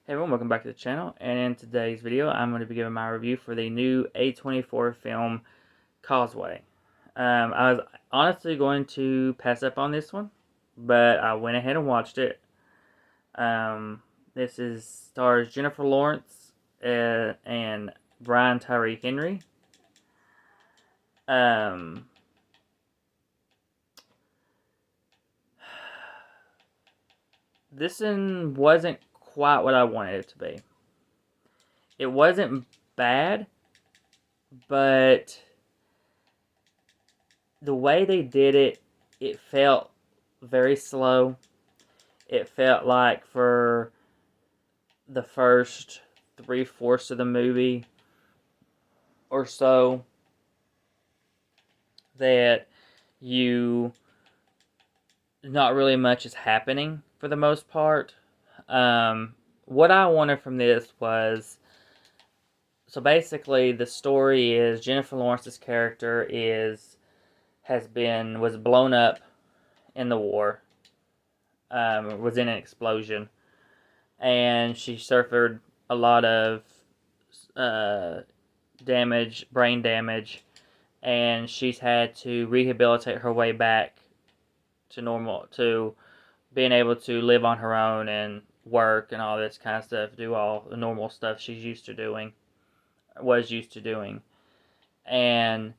Hey everyone, welcome back to the channel, and in today's video I'm going to be giving my review for the new A24 film, Causeway. I was honestly going to pass up on this one, but I went ahead and watched it. This stars Jennifer Lawrence and Brian Tyree Henry. Um, this one wasn't quite what I wanted it to be. It wasn't bad, but the way they did it, it felt very slow. It felt like for the first three-fourths of the movie or so that you not really much is happening for the most part. What I wanted from this was, so basically the story is Jennifer Lawrence's character was blown up in the war, was in an explosion, and she suffered a lot of uh, damage, brain damage, and she's had to rehabilitate her way back to being able to live on her own and work and all this kind of stuff, do all the normal stuff was used to doing. And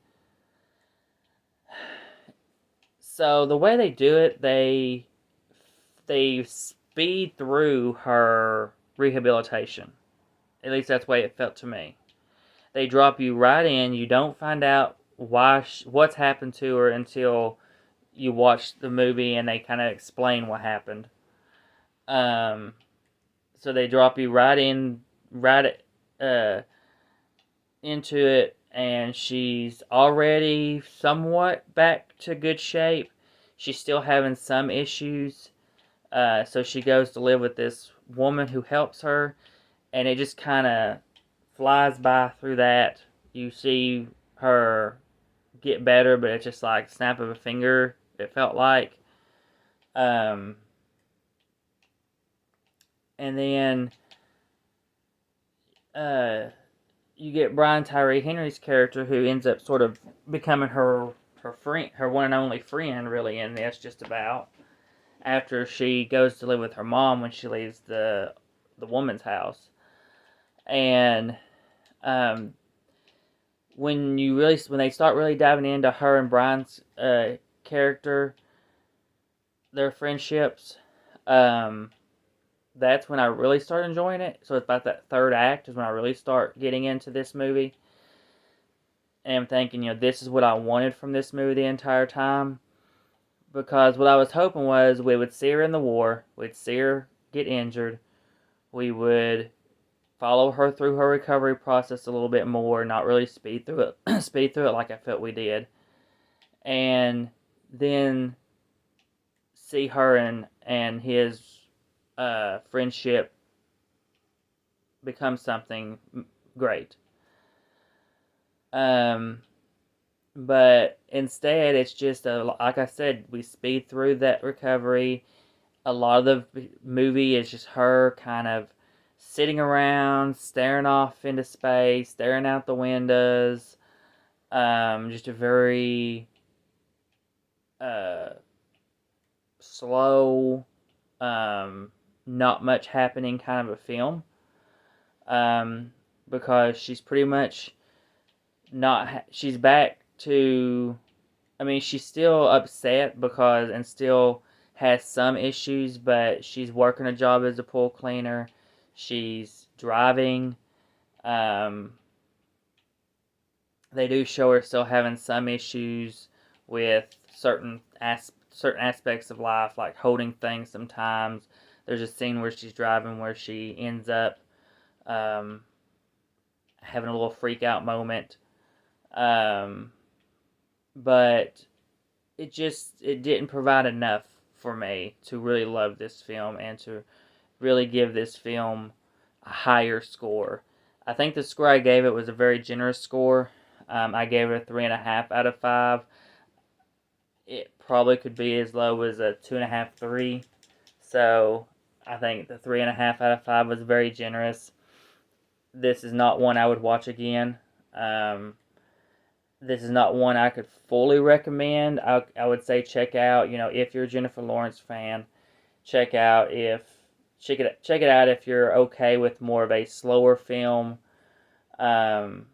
so the way they do it, they speed through her rehabilitation. At least that's the way it felt to me. They drop you right in. You don't find out what's happened to her until you watch the movie and they kind of explain what happened. Um, so they drop you uh, into it, and she's already somewhat back to good shape. She's still having some issues. So she goes to live with this woman who helps her, and it just kind of flies by through that. You see her get better, but it's just like snap of a finger, it felt like. Um, and then uh, you get Brian Tyree Henry's character, who ends up sort of becoming her friend, her one and only friend, really, in this, just about, after she goes to live with her mom when she leaves the woman's house. And um, when they start really diving into her and Brian's character, their friendships, that's when I really start enjoying it. So it's about that third act is when I really start getting into this movie. And I'm thinking, this is what I wanted from this movie the entire time. Because what I was hoping was we would see her in the war, we'd see her get injured, we would follow her through her recovery process a little bit more, not really speed through it, speed through it like I felt we did, and then see her and his friendship become something great. But instead, it's just like I said, we speed through that recovery. A lot of the movie is just her kind of sitting around, staring off into space, staring out the windows. Just a very slow, not much happening kind of a film. Because she's pretty much she's back to, I mean, she's still upset and still has some issues, but she's working a job as a pool cleaner. She's driving. Um, they do show her still having some issues with certain aspects of life, like holding things sometimes. There's a scene where she's driving where she ends up um, having a little freak out moment. But it didn't provide enough for me to really love this film and to really give this film a higher score. I think the score I gave it was a very generous score. I gave it a 3.5 out of 5. It probably could be as low as a 2.5, 3. So I think the 3.5 out of 5 was very generous. This is not one I would watch again. Um, this is not one I could fully recommend. I would say check out, if you're a Jennifer Lawrence fan, check out if check it out if you're okay with more of a slower film. Um,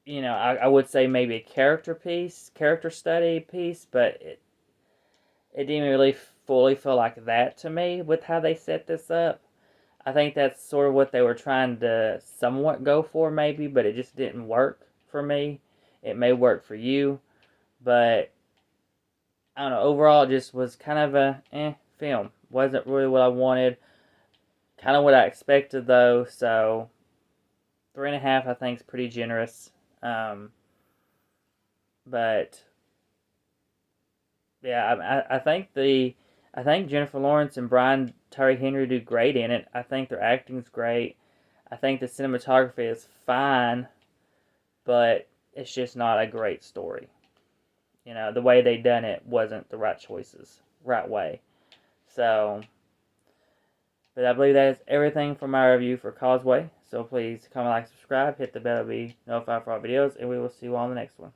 I would say maybe a character study piece, but it didn't really fully feel like that to me with how they set this up. I think that's sort of what they were trying to somewhat go for, maybe, but it just didn't work for me. It may work for you, but I don't know. Overall, it just was kind of a film. Wasn't really what I wanted. Kind of what I expected, though. So 3.5, I think, is pretty generous. Um, but yeah, I think Jennifer Lawrence and Brian Tyree Henry do great in it. I think their acting's great. I think the cinematography is fine, but it's just not a great story. The way they done it wasn't the right way. So, but I believe that is everything for my review for Causeway. So please comment, like, subscribe, hit the bell to be notified for our videos, and we will see you on the next one.